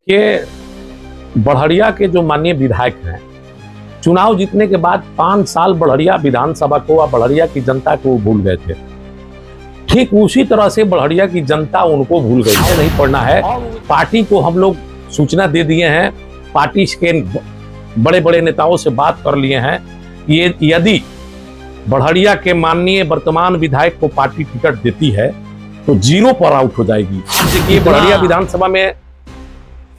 कि बढ़िया के जो माननीय विधायक हैं, चुनाव जीतने के बाद 5 साल बढ़िया विधानसभा को और बढ़िया की जनता को भूल गए थे। ठीक उसी तरह से बढ़िया की जनता उनको भूल गई है। नहीं पढ़ना है। पार्टी को हम लोग सूचना दे दिए हैं, पार्टी के बड़े बड़े नेताओं से बात कर लिए हैं। ये यदि बढ़िया के माननीय वर्तमान विधायक को पार्टी टिकट देती है तो 0 पर आउट हो जाएगी। देखिए, बढ़िया विधानसभा में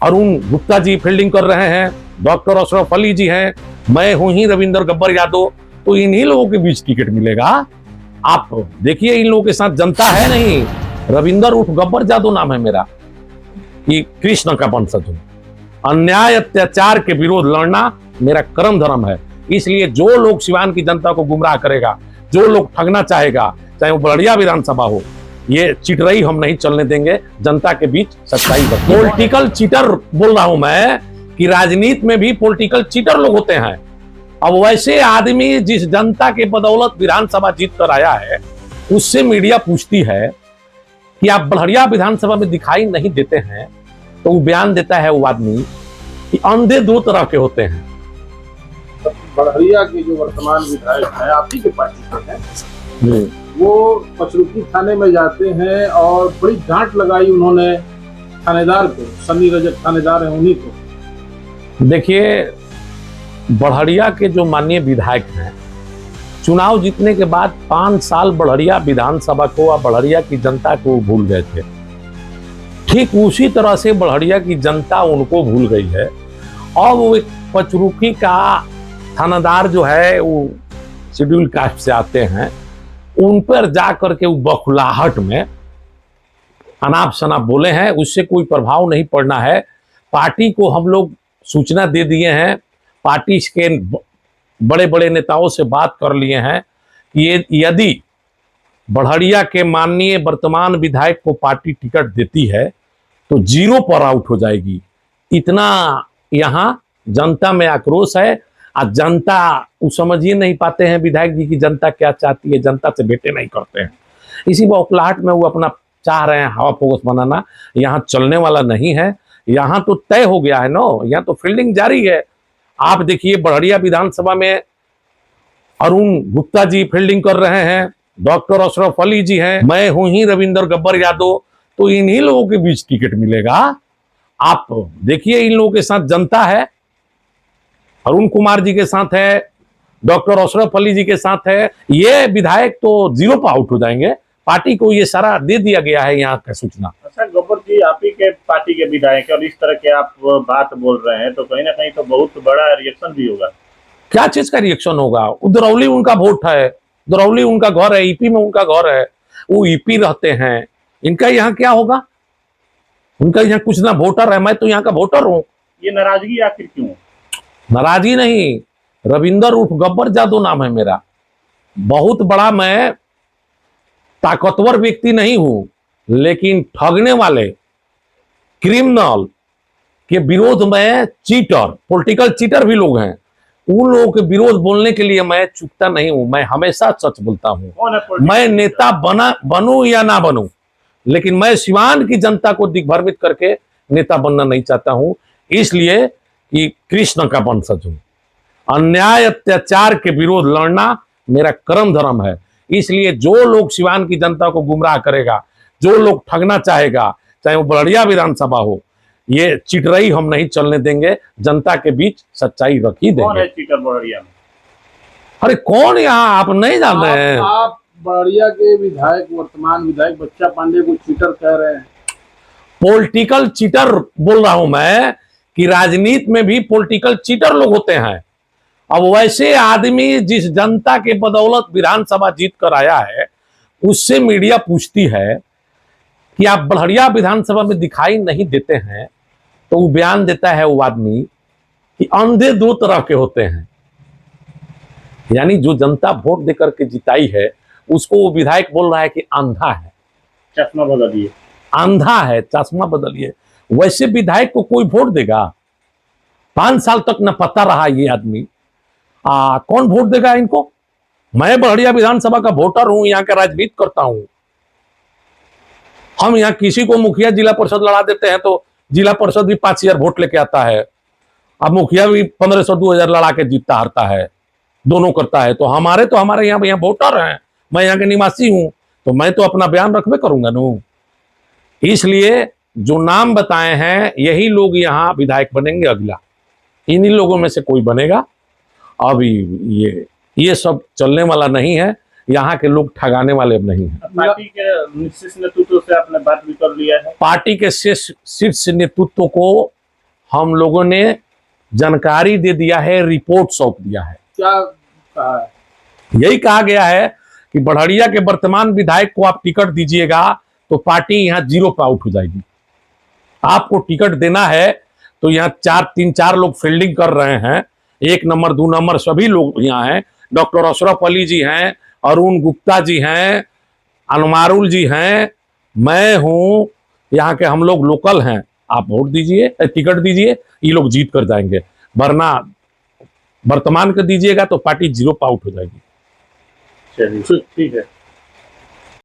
अरुण गुप्ता जी फील्डिंग कर रहे हैं, डॉक्टर अशरफ अली जी हैं, मैं हूं ही रविंदर गब्बर यादव, तो इन्हीं लोगों के बीच टिकट मिलेगा। आप देखिए, इन लोगों के साथ जनता है नहीं। रविंदर उर्फ गब्बर यादव नाम है मेरा, कि कृष्ण का वंशज हूं। अन्याय अत्याचार के विरोध लड़ना मेरा कर्म धर्म है। इसलिए जो लोग सिवान की जनता को गुमराह करेगा, जो लोग ठगना चाहेगा, चाहे वो बढ़िया विधानसभा हो, ये चिटरई हम नहीं चलने देंगे। जनता के बीच सच्चाई बता। पॉलिटिकल चीटर बोल रहा हूं मैं, कि राजनीति में भी पॉलिटिकल चीटर लोग होते हैं। अब वैसे आदमी जिस जनता के बदौलत विधानसभा जीत कर आया है, उससे मीडिया पूछती है कि आप बढ़िया विधानसभा में दिखाई नहीं देते हैं, तो वो बयान देता है वो आदमी कि अंधे 2 तरह के होते हैं। बढ़िया के जो वर्तमान विधायक हैं, आप ही के पार्टी के हैं, वो पचरुखी थाने में जाते हैं और बड़ी डांट लगाई उन्होंने थानेदार को, सनी रजक थानेदार है उन्हीं को। देखिए, बढ़िया के जो माननीय विधायक हैं, चुनाव जीतने के बाद 5 साल बढ़िया विधानसभा को और बढ़िया की जनता को भूल गए थे। ठीक उसी तरह से बढ़िया की जनता उनको भूल गई है। और वो एक पचरुखी का थानेदार जो है, वो शेड्यूल कास्ट से आते हैं, उन पर जा करके वो बखुलाहट में अनाप शनाप बोले हैं। उससे कोई प्रभाव नहीं पड़ना है। पार्टी को हम लोग सूचना दे दिए हैं, पार्टी के बड़े बड़े नेताओं से बात कर लिए हैं कि ये यदि बढ़िया के माननीय वर्तमान विधायक को पार्टी टिकट देती है तो 0 पर आउट हो जाएगी। इतना यहाँ जनता में आक्रोश है। आज जनता वो समझ ही नहीं पाते हैं विधायक जी की जनता क्या चाहती है, जनता से भेंटे नहीं करते हैं। इसी बौखलाहट में वो अपना चाह रहे हैं हवा फोकस बनाना। यहाँ चलने वाला नहीं है। यहाँ तो तय हो गया है ना, यहाँ तो फील्डिंग जारी है। आप देखिए, बढ़िया विधानसभा में अरुण गुप्ता जी फील्डिंग कर रहे हैं, डॉक्टर अशरफ अली जी हैं, मैं हूं ही रविंदर गब्बर यादव, तो इन्हीं लोगों के बीच टिकट मिलेगा। आप देखिए, इन लोगों के साथ जनता है, अरुण कुमार जी के साथ है, डॉक्टर अशरफ अली जी के साथ है। ये विधायक तो 0 पर आउट हो जाएंगे। पार्टी को ये सारा दे दिया गया है यहाँ का सूचना। अच्छा गब्बर जी, आप ही के पार्टी के विधायक और इस तरह के आप बात बोल रहे हैं, तो कहीं ना कहीं तो बहुत बड़ा रिएक्शन भी होगा। क्या चीज का रिएक्शन होगा? दरौली उनका वोट है, दरौली उनका घर है, ईपी में उनका घर है, वो ईपी रहते हैं। इनका यहाँ क्या होगा? उनका यहाँ कुछ ना वोटर है, मैं तो यहाँ का वोटर हूँ। ये नाराजगी आखिर क्यों? नाराजगी नहीं, रविंदर उर्फ गब्बर यादव नाम है मेरा। बहुत बड़ा मैं ताकतवर व्यक्ति नहीं हूं, लेकिन ठगने वाले क्रिमिनल के विरोध में चीटर, पॉलिटिकल चीटर भी लोग हैं, उन लोगों के विरोध बोलने के लिए मैं चूकता नहीं हूं। मैं हमेशा सच बोलता हूं। मैं नेता बनूं या ना बनूं, लेकिन मैं सिवान की जनता को दिग्भ्रमित करके नेता बनना नहीं चाहता हूं। इसलिए कि कृष्ण का वंशज हूं। अन्याय अत्याचार के विरोध लड़ना मेरा कर्म धर्म है। इसलिए जो लोग सिवान की जनता को गुमराह करेगा, जो लोग ठगना चाहेगा, चाहे वो बढ़िया विधानसभा हो, ये चिटरई हम नहीं चलने देंगे। जनता के बीच सच्चाई रखी देंगे। कौन है चीटर बढ़िया में? अरे कौन, यहाँ आप नहीं जानते हैं? आप बढ़िया के विधायक, वर्तमान विधायक बच्चा पांडे को चीटर कह रहे हैं। पॉलिटिकल चीटर बोल रहा हूं मैं, कि राजनीति में भी पॉलिटिकल चीटर लोग होते हैं। अब वैसे आदमी जिस जनता के बदौलत विधानसभा जीत कर आया है, उससे मीडिया पूछती है कि आप बढ़िया विधानसभा में दिखाई नहीं देते हैं, तो वो बयान देता है वो आदमी कि अंधे 2 तरह के होते हैं। यानी जो जनता वोट देकर के जिताई है, उसको वो विधायक बोल रहा है कि अंधा है। चश्मा बदलिए। अंधा है, चश्मा बदलिए। वैसे विधायक को कोई वोट देगा? 5 साल तक न पता रहा ये आदमी, कौन वोट देगा इनको? मैं बढ़िया विधानसभा का वोटर हूं, यहाँ का राजनीति करता हूं। हम यहाँ किसी को मुखिया जिला परिषद लड़ा देते हैं तो जिला परिषद भी 5000 वोट लेके आता है, अब मुखिया भी 1500-2000 लड़ा के जीतता हारता है, दोनों करता है। तो हमारे यहाँ वोटर हैं, मैं यहाँ के निवासी हूं, तो मैं तो अपना बयान रखबे करूंगा ना। इसलिए जो नाम बताए हैं यही लोग यहाँ विधायक बनेंगे अगला, इन्हीं लोगों में से कोई बनेगा। अभी ये सब चलने वाला नहीं है, यहाँ के लोग ठगाने वाले अब नहीं है। पार्टी के शीर्ष नेतृत्व से आपने बात भी कर लिया है? पार्टी के शीर्ष नेतृत्व को हम लोगों ने जानकारी दे दिया है, रिपोर्ट सौंप दिया है। क्या कहा है? यही कहा गया है कि बढ़िया के वर्तमान विधायक को आप टिकट दीजिएगा तो पार्टी यहाँ 0 पे आउट हो जाएगी। आपको टिकट देना है तो यहाँ 3-4 लोग फील्डिंग कर रहे हैं, 1 नंबर 2 नंबर सभी लोग यहाँ हैं। डॉक्टर अशरफ अली जी हैं, अरुण गुप्ता जी हैं, अनमारुल जी हैं, मैं हूं, यहाँ के हम लोग लोकल हैं। आप वोट दीजिए, टिकट दीजिए, ये लोग जीत कर जाएंगे। वरना वर्तमान के दीजिएगा तो पार्टी 0 पे आउट हो जाएगी। चलिए ठीक है।